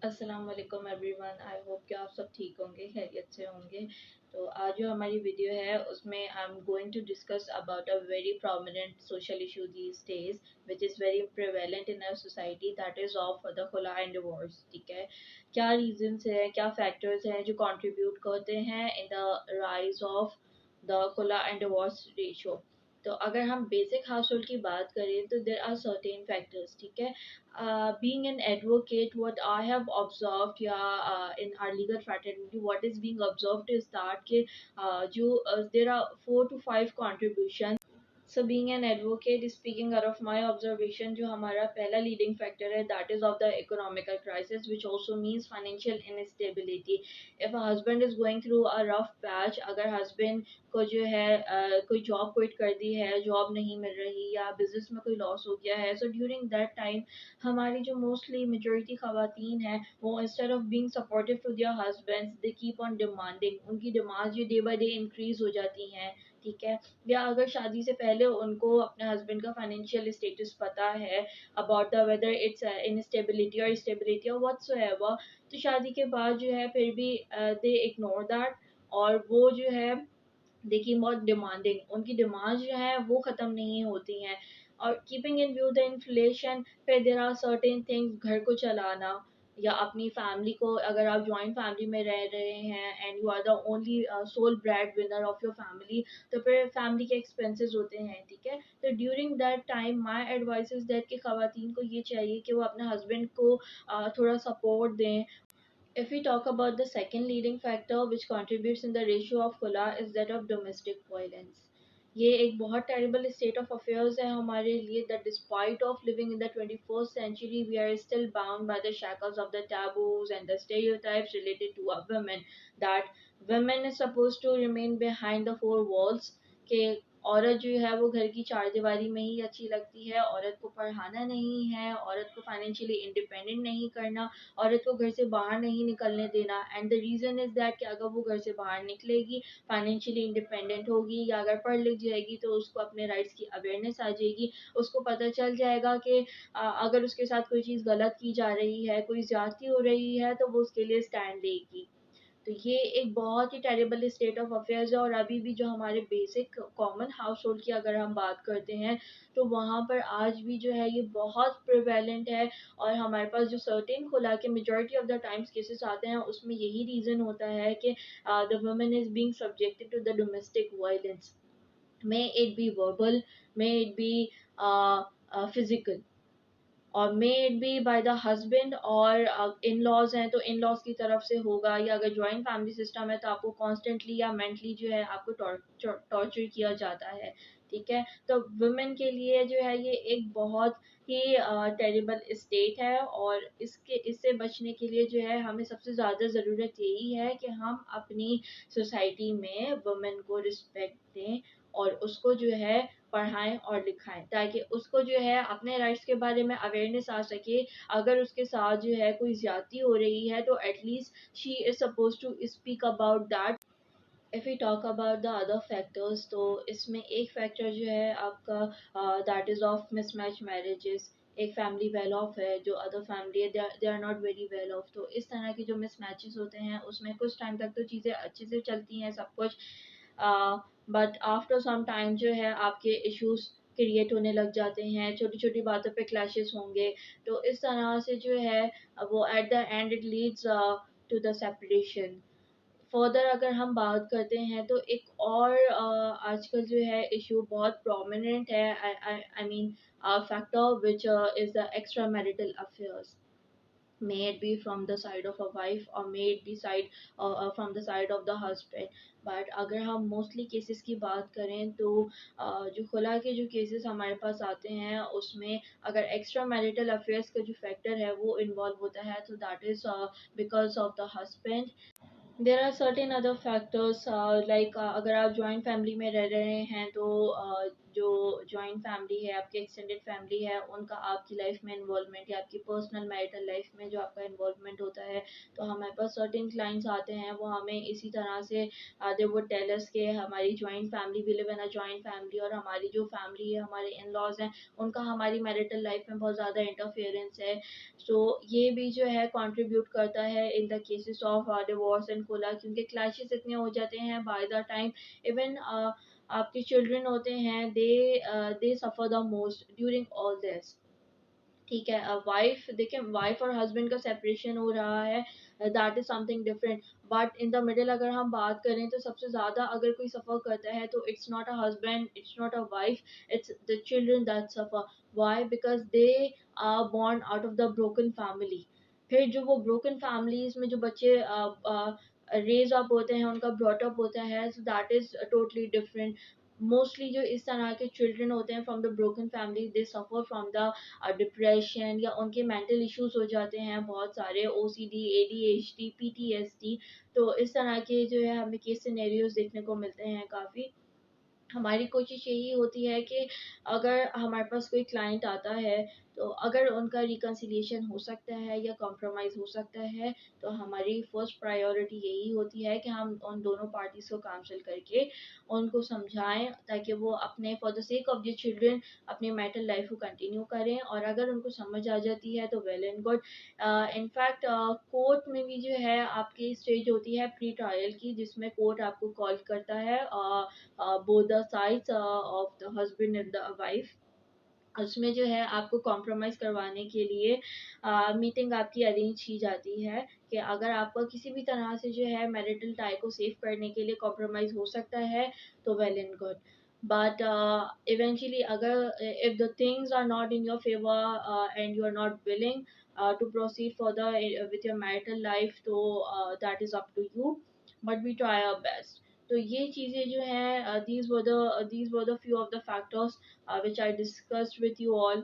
अस्सलाम वालेकुम everyone. I hope कि आप सब ठीक होंगे, खैरियत से होंगे। तो आज जो हमारी वीडियो है उसमें I am going to discuss about a very prominent social issue these days which is very prevalent in our society, that is of the खुला एंड डिवोर्स। ठीक है, क्या रीजंस है, क्या फैक्टर्स हैं जो कंट्रीब्यूट करते हैं in the rise of the खुला एंड डिवोर्स रेशियो। तो अगर हम बेसिक हाउस होल्ड की बात करें तो देर आर सर्टेन फैक्टर्स। ठीक है, being an advocate, what I have observed, yeah, in our legal fraternity, what is being observed is that कि there are 4 to 5 contributions. So being an advocate, speaking out of my observation, जो हमारा पहला leading factor है, that is of the economical crisis, which also means financial instability. If a husband is going through a rough patch, अगर husband को जो है कोई job quit कर दी है, job नहीं मिल रही या business में कोई loss हो गया है, so during that time हमारी जो mostly majority खवातीन हैं वो instead of being supportive to their husbands, they keep on demanding, उनकी demands जो day by day increase हो जाती हैं। ठीक है, या अगर शादी से पहले उनको अपने हस्बैंड का फाइनेंशियल स्टेटस पता है about the whether it's instability और स्टेबिलिटी और व्हाटसोएवर, तो शादी के बाद जो है फिर भी दे इग्नोर दैट, और वो जो है देखिए बहुत डिमांडिंग, उनकी डिमांड जो है वो ख़त्म नहीं होती हैं। और keeping in view the inflation, फिर देर आर सर्टेन थिंग्स, घर को चलाना या अपनी फैमिली को, अगर आप जॉइंट फैमिली में रह रहे हैं and you are the only sole breadwinner of your family, तो फिर फैमिली के एक्सपेंसेस होते हैं। ठीक है, तो during that time my advice is that कि खवातीन को ये चाहिए कि वो अपने हस्बैंड को थोड़ा सपोर्ट दें। If we talk about the second leading factor which contributes in the ratio of खुला is that of domestic violence. ये एक बहुत terrible state of affairs है हमारे लिए, that despite of living in the 21st century we are still bound by the shackles of the taboos and the stereotypes related to a women, that women is supposed to remain behind the four walls, कि औरत जो है वो घर की चारदीवारी में ही अच्छी लगती है, औरत को पढ़ाना नहीं है, औरत को फाइनेंशियली इंडिपेंडेंट नहीं करना, औरत को घर से बाहर नहीं निकलने देना। And the reason is that कि अगर वो घर से बाहर निकलेगी, फाइनेंशियली इंडिपेंडेंट होगी या अगर पढ़ लिख जाएगी तो उसको अपने राइट्स की अवेयरनेस आ जाएगी, उसको पता चल जाएगा कि अगर उसके साथ कोई चीज़ गलत की जा रही है, कोई ज़्यादती हो रही है, तो वो उसके लिए स्टैंड लेगी। तो ये एक बहुत ही टेरिबल स्टेट ऑफ अफेयर्स है। और अभी भी जो हमारे बेसिक कॉमन हाउस होल्ड की अगर हम बात करते हैं तो वहाँ पर आज भी जो है ये बहुत प्रिवेलेंट है। और हमारे पास जो सर्टेन खुला के majority of the times cases आते हैं उसमें यही रीज़न होता है कि the women is being subjected to the domestic violence, may it be verbal, may it be physical, और may it be by the husband, और इन लॉज हैं तो इन लॉज की तरफ से होगा, या अगर जॉइंट फैमिली सिस्टम है तो आपको कॉन्स्टेंटली या मेंटली जो है आपको टॉर्चर किया जाता है। ठीक है, तो वुमेन के लिए जो है ये एक बहुत ही टेरिबल स्टेट है, और इससे बचने के लिए जो है हमें सबसे ज़्यादा ज़रूरत यही है कि हम अपनी सोसाइटी में वुमेन को रिस्पेक्ट दें और उसको जो है पढ़ाएं और लिखाएं, ताकि उसको जो है अपने राइट्स के बारे में अवेयरनेस आ सके। अगर उसके साथ जो है कोई ज्यादती हो रही है तो at least she is suppose to speak about that. If you talk about the other factors, तो इसमें एक फैक्टर जो है आपका that is of mismatch marriages. एक फैमिली वेल ऑफ है, जो अदर फैमिली है they are not very well off, तो इस तरह के जो मिसमैचेस होते हैं उसमें कुछ टाइम तक तो चीज़ें अच्छे से चलती हैं सब कुछ, बट आफ्टर सम टाइम जो है आपके इश्यूज क्रिएट होने लग जाते हैं, छोटी छोटी बातों पे क्लैशेस होंगे। तो इस तरह से जो है वो at the end it leads to the separation. Further अगर हम बात करते हैं तो एक और आजकल जो है इशू बहुत प्रोमिनेंट है, I mean factor which is the extra marital affairs, may it be from the side of a wife or may it be side from the side of the husband। But अगर हम mostly cases की बात करें तो जो खुला के जो केसेस हमारे पास आते हैं उसमें अगर एक्स्ट्रा मैरिटल अफेयर्स का जो फैक्टर है वो इन्वॉल्व होता है, तो that is because of the husband. There are certain other factors like अगर आप जॉइंट फैमिली में रह रहे हैं तो जो जॉइंट फैमिली है, आपकी एक्सटेंडेड फैमिली है, उनका आपकी लाइफ में इन्वॉल्वमेंट या आपकी पर्सनल मैरिटल लाइफ में जो आपका इन्वॉल्वमेंट होता है, तो हमारे पास सर्टेन क्लाइंट्स आते हैं, वो हमें इसी तरह से दे वुड टेल अस के हमारी joint family, we live in a joint family, और हमारी जो फैमिली है, हमारे इन लॉज हैं, उनका हमारी मैरिटल लाइफ में बहुत ज़्यादा इंटरफेरेंस है। सो ये भी जो है कंट्रीब्यूट करता है in the cases of divorce and खुला, क्योंकि क्लैशेस इतने हो जाते हैं बाय द टाइम इवन आपके चिल्ड्रन होते हैं, they suffer the most during all this. ठीक है, वाइफ देखिए, वाइफ और हस्बैंड का सेपरेशन हो रहा है, that is something different, but in the middle अगर हम बात करें तो सबसे ज्यादा अगर कोई सफर करता है तो it's not a husband, it's not a wife, it's the children that suffer. Why? Because they are born out of the broken family. फिर जो वो ब्रोकन फैमिलीज में जो बच्चे रेज अप होते हैं, उनका ब्रॉट अप होता है, so that is totally different. Mostly जो इस तरह के चिल्ड्रन होते हैं from the broken family, they suffer from the depression, या उनके मेंटल इश्यूज हो जाते हैं बहुत सारे, ओसीडी, एडीएचडी, पीटीएसडी। तो इस तरह के जो है हमें केस सिनेरियोज देखने को मिलते हैं काफ़ी। हमारी कोशिश यही होती है कि अगर हमारे पास कोई क्लाइंट आता है, तो अगर उनका रिकन्सिलिएशन हो सकता है या कॉम्प्रोमाइज़ हो सकता है, तो हमारी फर्स्ट प्रायोरिटी यही होती है कि हम उन दोनों पार्टीज़ को काउंसिल करके उनको समझाएं, ताकि वो अपने for the sake of the children अपनी मैरिटल लाइफ को कंटिन्यू करें। और अगर उनको समझ आ जाती है तो well and good. In fact court में भी जो है आपकी स्टेज होती है प्री ट्रायल की, जिसमें कोर्ट आपको कॉल करता है both the sides of the husband and the wife। उसमें जो है आपको कॉम्प्रोमाइज़ करवाने के लिए मीटिंग आपकी अरेंज की जाती है, कि अगर आपका किसी भी तरह से जो है मैरिटल टाई को सेव करने के लिए कॉम्प्रोमाइज़ हो सकता है, तो well and good. But eventually अगर if the things are not in your favor and you are not willing to proceed further with your marital life, तो that is up to you, but we try our best। तो ये चीज़ें जो हैं, these were the few of the factors which I discussed with you all।